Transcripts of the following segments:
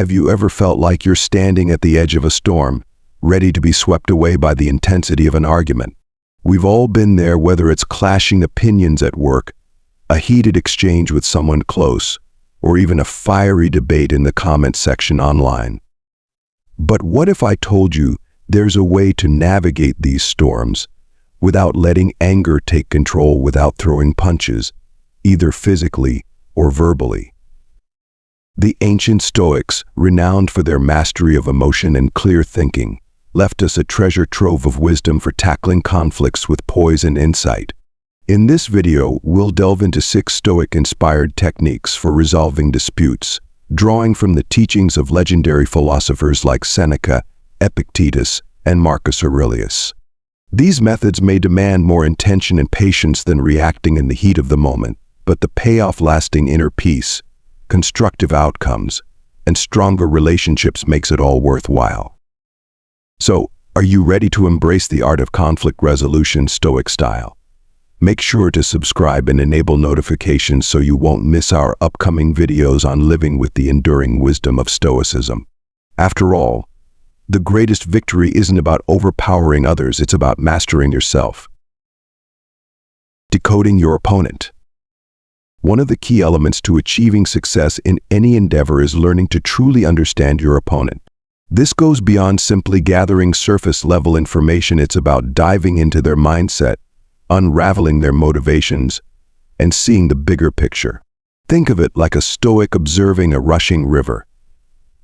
Have you ever felt like you're standing at the edge of a storm, ready to be swept away by the intensity of an argument? We've all been there, whether it's clashing opinions at work, a heated exchange with someone close, or even a fiery debate in the comment section online. But what if I told you there's a way to navigate these storms without letting anger take control, without throwing punches, either physically or verbally? The ancient Stoics, renowned for their mastery of emotion and clear thinking, left us a treasure trove of wisdom for tackling conflicts with poise and insight. In this video, we'll delve into 6 Stoic-inspired techniques for resolving disputes, drawing from the teachings of legendary philosophers like Seneca, Epictetus, and Marcus Aurelius. These methods may demand more intention and patience than reacting in the heat of the moment, but the payoff, lasting inner peace, constructive outcomes, and stronger relationships makes it all worthwhile. So, are you ready to embrace the art of conflict resolution Stoic style? Make sure to subscribe and enable notifications so you won't miss our upcoming videos on living with the enduring wisdom of Stoicism. After all, the greatest victory isn't about overpowering others, it's about mastering yourself. Decoding your opponent. One of the key elements to achieving success in any endeavor is learning to truly understand your opponent. This goes beyond simply gathering surface-level information. It's about diving into their mindset, unraveling their motivations, and seeing the bigger picture. Think of it like a Stoic observing a rushing river.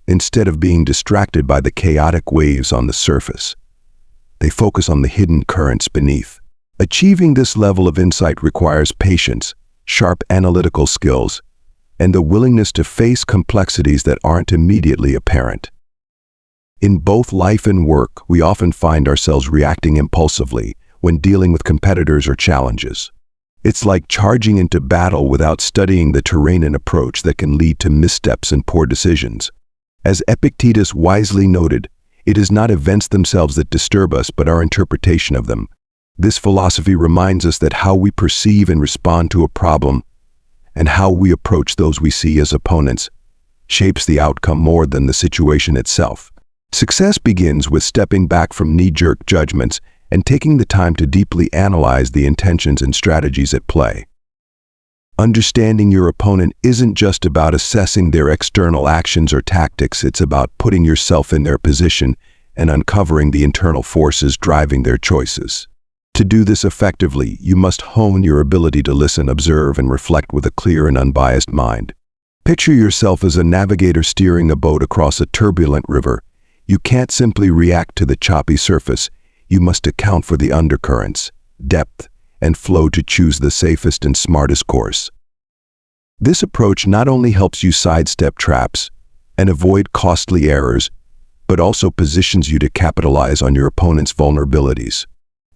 Instead of being distracted by the chaotic waves on the surface, they focus on the hidden currents beneath. Achieving this level of insight requires patience, sharp analytical skills, and the willingness to face complexities that aren't immediately apparent. In both life and work, we often find ourselves reacting impulsively when dealing with competitors or challenges. It's like charging into battle without studying the terrain, an approach that can lead to missteps and poor decisions. As Epictetus wisely noted, it is not events themselves that disturb us, but our interpretation of them. This philosophy reminds us that how we perceive and respond to a problem, and how we approach those we see as opponents, shapes the outcome more than the situation itself. Success begins with stepping back from knee-jerk judgments and taking the time to deeply analyze the intentions and strategies at play. Understanding your opponent isn't just about assessing their external actions or tactics, it's about putting yourself in their position and uncovering the internal forces driving their choices. To do this effectively, you must hone your ability to listen, observe, and reflect with a clear and unbiased mind. Picture yourself as a navigator steering a boat across a turbulent river. You can't simply react to the choppy surface. You must account for the undercurrents, depth, and flow to choose the safest and smartest course. This approach not only helps you sidestep traps and avoid costly errors, but also positions you to capitalize on your opponent's vulnerabilities.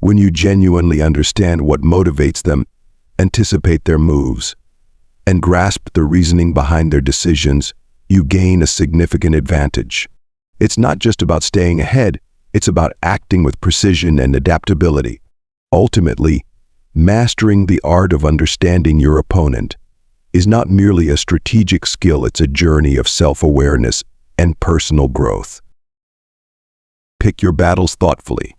When you genuinely understand what motivates them, anticipate their moves, and grasp the reasoning behind their decisions, you gain a significant advantage. It's not just about staying ahead, it's about acting with precision and adaptability. Ultimately, mastering the art of understanding your opponent is not merely a strategic skill, it's a journey of self-awareness and personal growth. Pick your battles thoughtfully.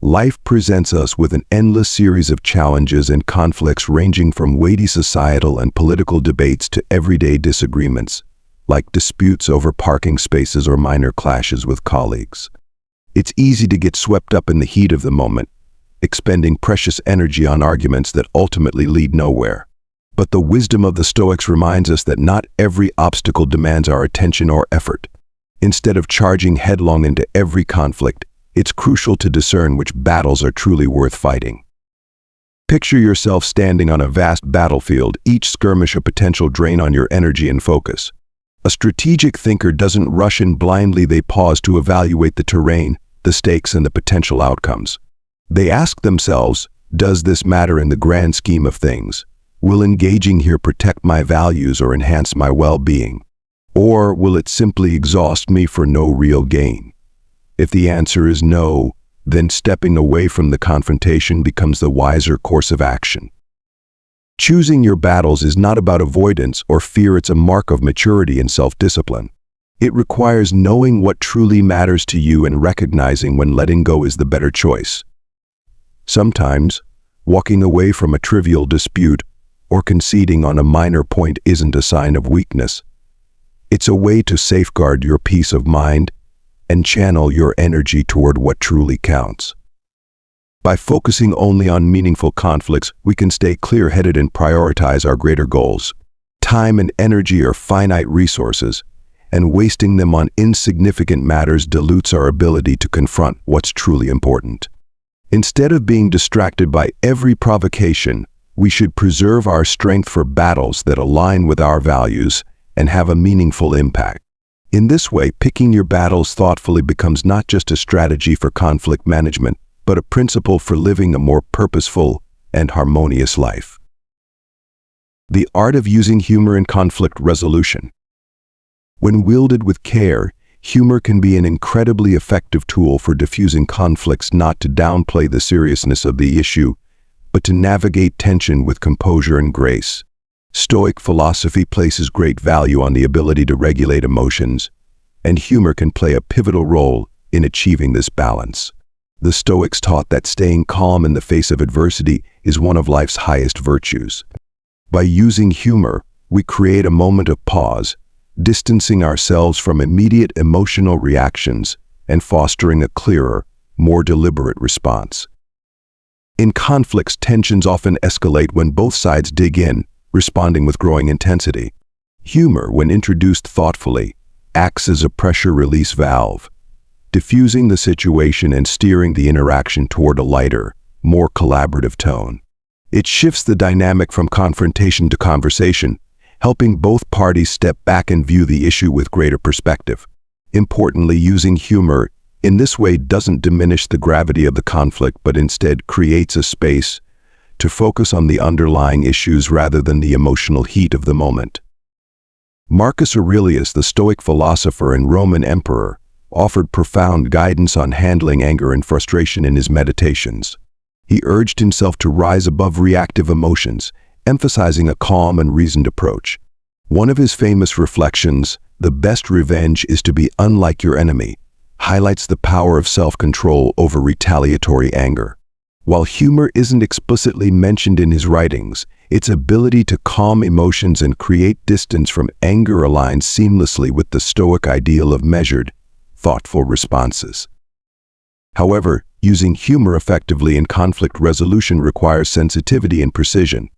Life presents us with an endless series of challenges and conflicts, ranging from weighty societal and political debates to everyday disagreements, like disputes over parking spaces or minor clashes with colleagues. It's easy to get swept up in the heat of the moment, expending precious energy on arguments that ultimately lead nowhere. But the wisdom of the Stoics reminds us that not every obstacle demands our attention or effort. Instead of charging headlong into every conflict, it's crucial to discern which battles are truly worth fighting. Picture yourself standing on a vast battlefield, each skirmish a potential drain on your energy and focus. A strategic thinker doesn't rush in blindly, they pause to evaluate the terrain, the stakes, and the potential outcomes. They ask themselves, does this matter in the grand scheme of things? Will engaging here protect my values or enhance my well-being? Or will it simply exhaust me for no real gain? If the answer is no, then stepping away from the confrontation becomes the wiser course of action. Choosing your battles is not about avoidance or fear, it's a mark of maturity and self-discipline. It requires knowing what truly matters to you and recognizing when letting go is the better choice. Sometimes, walking away from a trivial dispute or conceding on a minor point isn't a sign of weakness. It's a way to safeguard your peace of mind and channel your energy toward what truly counts. By focusing only on meaningful conflicts, we can stay clear-headed and prioritize our greater goals. Time and energy are finite resources, and wasting them on insignificant matters dilutes our ability to confront what's truly important. Instead of being distracted by every provocation, we should preserve our strength for battles that align with our values and have a meaningful impact. In this way, picking your battles thoughtfully becomes not just a strategy for conflict management, but a principle for living a more purposeful and harmonious life. The art of using humor in conflict resolution. When wielded with care, humor can be an incredibly effective tool for diffusing conflicts, not to downplay the seriousness of the issue, but to navigate tension with composure and grace. Stoic philosophy places great value on the ability to regulate emotions, and humor can play a pivotal role in achieving this balance. The Stoics taught that staying calm in the face of adversity is one of life's highest virtues. By using humor, we create a moment of pause, distancing ourselves from immediate emotional reactions and fostering a clearer, more deliberate response. In conflicts, tensions often escalate when both sides dig in, responding with growing intensity. Humor, when introduced thoughtfully, acts as a pressure release valve, diffusing the situation and steering the interaction toward a lighter, more collaborative tone. It shifts the dynamic from confrontation to conversation, helping both parties step back and view the issue with greater perspective. Importantly, using humor in this way doesn't diminish the gravity of the conflict, but instead creates a space to focus on the underlying issues rather than the emotional heat of the moment. Marcus Aurelius, the Stoic philosopher and Roman emperor, offered profound guidance on handling anger and frustration in his Meditations. He urged himself to rise above reactive emotions, emphasizing a calm and reasoned approach. One of his famous reflections, "The best revenge is to be unlike your enemy," highlights the power of self-control over retaliatory anger. While humor isn't explicitly mentioned in his writings, its ability to calm emotions and create distance from anger aligns seamlessly with the Stoic ideal of measured, thoughtful responses. However, using humor effectively in conflict resolution requires sensitivity and precision.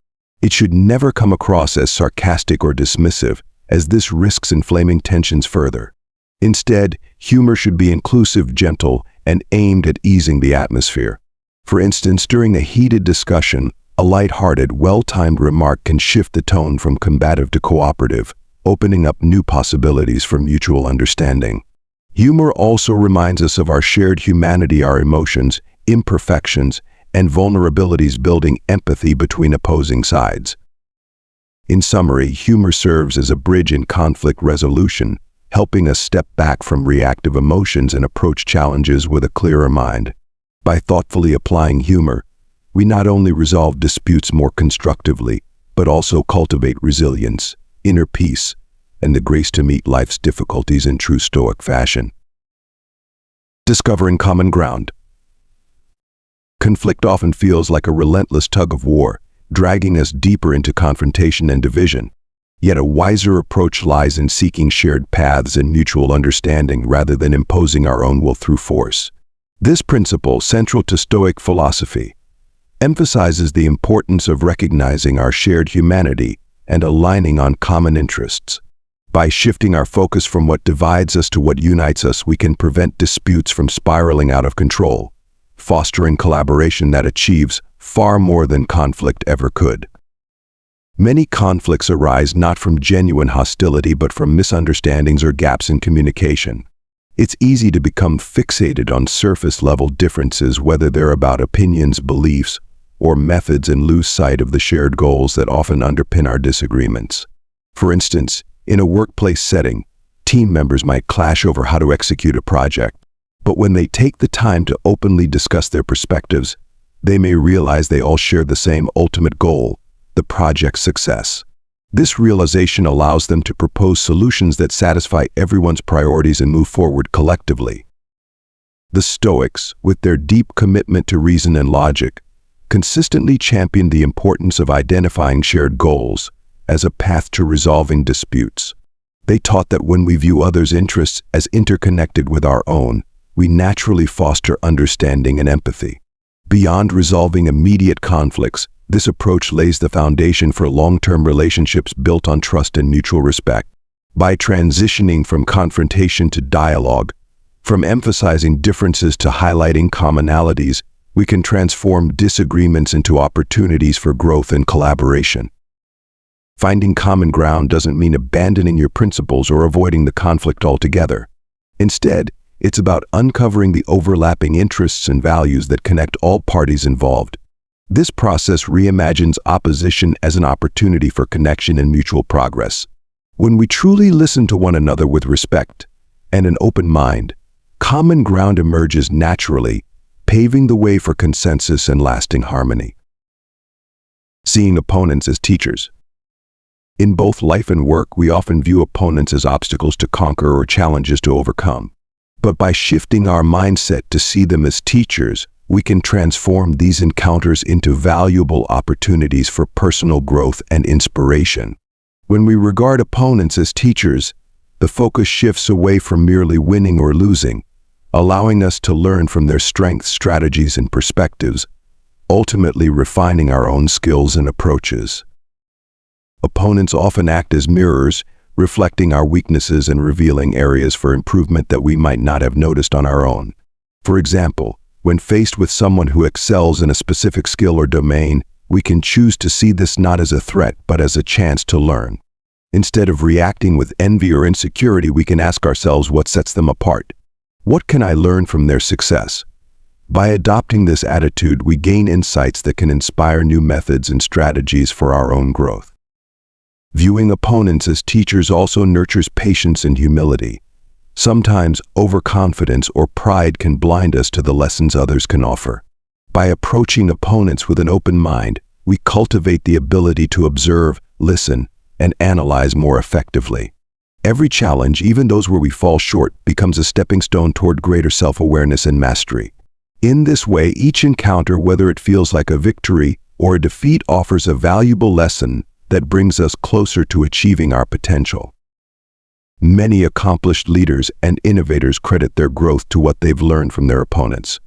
It should never come across as sarcastic or dismissive, as this risks inflaming tensions further. Instead, humor should be inclusive, gentle, and aimed at easing the atmosphere. For instance, during a heated discussion, a light-hearted, well-timed remark can shift the tone from combative to cooperative, opening up new possibilities for mutual understanding. Humor also reminds us of our shared humanity, our emotions, imperfections, and vulnerabilities, building empathy between opposing sides. In summary, humor serves as a bridge in conflict resolution, helping us step back from reactive emotions and approach challenges with a clearer mind. By thoughtfully applying humor, we not only resolve disputes more constructively, but also cultivate resilience, inner peace, and the grace to meet life's difficulties in true Stoic fashion. Discovering common ground. Conflict often feels like a relentless tug of war, dragging us deeper into confrontation and division. Yet a wiser approach lies in seeking shared paths and mutual understanding rather than imposing our own will through force. This principle, central to Stoic philosophy, emphasizes the importance of recognizing our shared humanity and aligning on common interests. By shifting our focus from what divides us to what unites us, we can prevent disputes from spiraling out of control, fostering collaboration that achieves far more than conflict ever could. Many conflicts arise not from genuine hostility but from misunderstandings or gaps in communication. It's easy to become fixated on surface-level differences, whether they're about opinions, beliefs, or methods, and lose sight of the shared goals that often underpin our disagreements. For instance, in a workplace setting, team members might clash over how to execute a project, but when they take the time to openly discuss their perspectives, they may realize they all share the same ultimate goal: the project's success. This realization allows them to propose solutions that satisfy everyone's priorities and move forward collectively. The Stoics, with their deep commitment to reason and logic, consistently championed the importance of identifying shared goals as a path to resolving disputes. They taught that when we view others' interests as interconnected with our own, we naturally foster understanding and empathy. Beyond resolving immediate conflicts, this approach lays the foundation for long-term relationships built on trust and mutual respect. By transitioning from confrontation to dialogue, from emphasizing differences to highlighting commonalities, we can transform disagreements into opportunities for growth and collaboration. Finding common ground doesn't mean abandoning your principles or avoiding the conflict altogether. Instead, it's about uncovering the overlapping interests and values that connect all parties involved. This process reimagines opposition as an opportunity for connection and mutual progress. When we truly listen to one another with respect and an open mind, common ground emerges naturally, paving the way for consensus and lasting harmony. Seeing opponents as teachers. In both life and work, we often view opponents as obstacles to conquer or challenges to overcome. But by shifting our mindset to see them as teachers, we can transform these encounters into valuable opportunities for personal growth and inspiration. When we regard opponents as teachers, the focus shifts away from merely winning or losing, allowing us to learn from their strengths, strategies, and perspectives, ultimately refining our own skills and approaches. Opponents often act as mirrors, reflecting our weaknesses and revealing areas for improvement that we might not have noticed on our own. For example, when faced with someone who excels in a specific skill or domain, we can choose to see this not as a threat but as a chance to learn. Instead of reacting with envy or insecurity, we can ask ourselves what sets them apart. What can I learn from their success? By adopting this attitude, we gain insights that can inspire new methods and strategies for our own growth. Viewing opponents as teachers also nurtures patience and humility. Sometimes overconfidence or pride can blind us to the lessons others can offer. By approaching opponents with an open mind, we cultivate the ability to observe, listen, and analyze more effectively. Every challenge, even those where we fall short, becomes a stepping stone toward greater self-awareness and mastery. In this way, each encounter, whether it feels like a victory or a defeat, offers a valuable lesson that brings us closer to achieving our potential. Many accomplished leaders and innovators credit their growth to what they've learned from their opponents.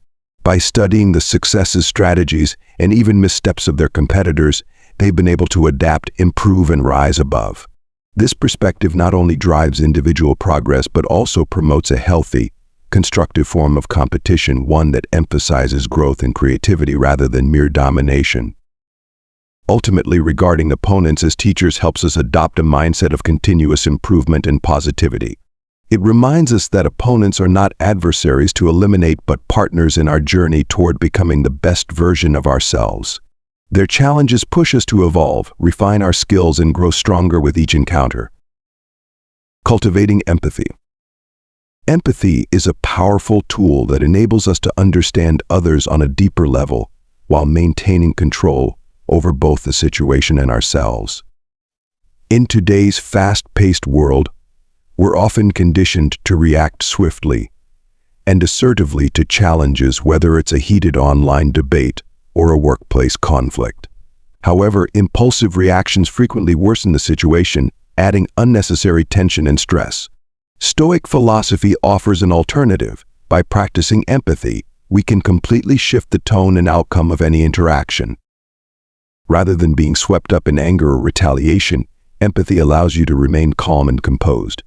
By studying the successes, strategies, and even missteps of their competitors, they've been able to adapt, improve, and rise above. This perspective not only drives individual progress but also promotes a healthy, constructive form of competition, one that emphasizes growth and creativity rather than mere domination. Ultimately, regarding opponents as teachers helps us adopt a mindset of continuous improvement and positivity. It reminds us that opponents are not adversaries to eliminate but partners in our journey toward becoming the best version of ourselves. Their challenges push us to evolve, refine our skills, and grow stronger with each encounter. Cultivating empathy. Empathy is a powerful tool that enables us to understand others on a deeper level while maintaining control over both the situation and ourselves. In today's fast-paced world, we're often conditioned to react swiftly and assertively to challenges, whether it's a heated online debate or a workplace conflict. However, impulsive reactions frequently worsen the situation, adding unnecessary tension and stress. Stoic philosophy offers an alternative. By practicing empathy, we can completely shift the tone and outcome of any interaction. Rather than being swept up in anger or retaliation, empathy allows you to remain calm and composed.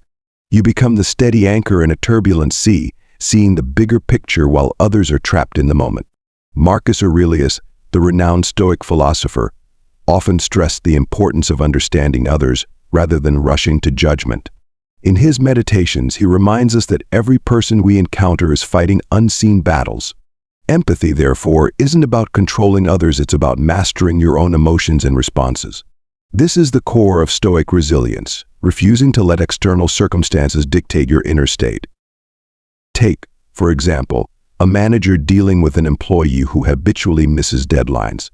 You become the steady anchor in a turbulent sea, seeing the bigger picture while others are trapped in the moment. Marcus Aurelius, the renowned Stoic philosopher, often stressed the importance of understanding others rather than rushing to judgment. In his meditations, he reminds us that every person we encounter is fighting unseen battles. Empathy, therefore, isn't about controlling others, it's about mastering your own emotions and responses. This is the core of Stoic resilience, refusing to let external circumstances dictate your inner state. Take, for example, a manager dealing with an employee who habitually misses deadlines.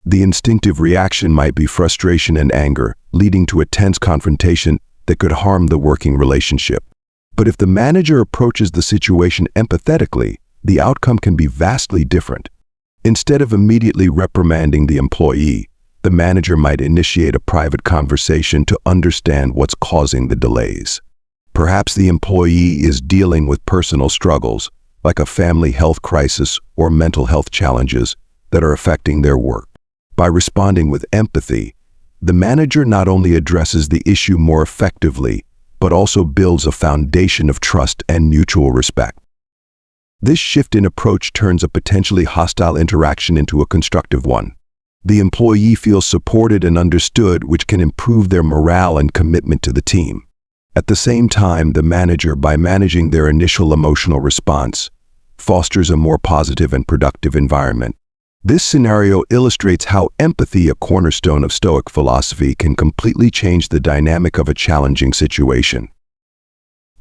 The instinctive reaction might be frustration and anger, leading to a tense confrontation that could harm the working relationship. But if the manager approaches the situation empathetically, the outcome can be vastly different. Instead of immediately reprimanding the employee, the manager might initiate a private conversation to understand what's causing the delays. Perhaps the employee is dealing with personal struggles, like a family health crisis or mental health challenges that are affecting their work. By responding with empathy, the manager not only addresses the issue more effectively, but also builds a foundation of trust and mutual respect. This shift in approach turns a potentially hostile interaction into a constructive one. The employee feels supported and understood, which can improve their morale and commitment to the team. At the same time, the manager, by managing their initial emotional response, fosters a more positive and productive environment. This scenario illustrates how empathy, a cornerstone of Stoic philosophy, can completely change the dynamic of a challenging situation.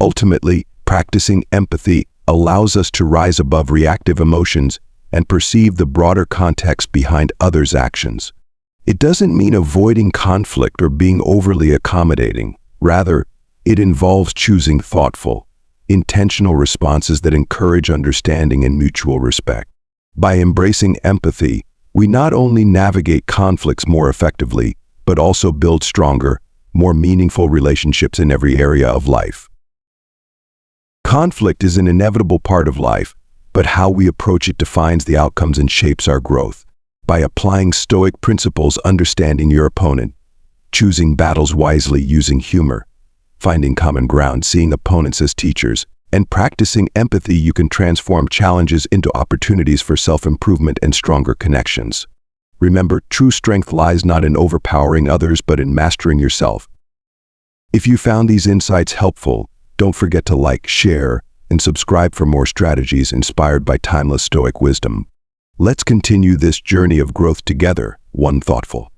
Ultimately, practicing empathy allows us to rise above reactive emotions and perceive the broader context behind others' actions. It doesn't mean avoiding conflict or being overly accommodating. Rather, it involves choosing thoughtful, intentional responses that encourage understanding and mutual respect. By embracing empathy, we not only navigate conflicts more effectively, but also build stronger, more meaningful relationships in every area of life. Conflict is an inevitable part of life, but how we approach it defines the outcomes and shapes our growth. By applying Stoic principles, understanding your opponent, choosing battles wisely using humor, finding common ground, seeing opponents as teachers, and practicing empathy, you can transform challenges into opportunities for self-improvement and stronger connections. Remember, true strength lies not in overpowering others, but in mastering yourself. If you found these insights helpful, don't forget to like, share, and subscribe for more strategies inspired by timeless Stoic wisdom. Let's continue this journey of growth together, one thoughtful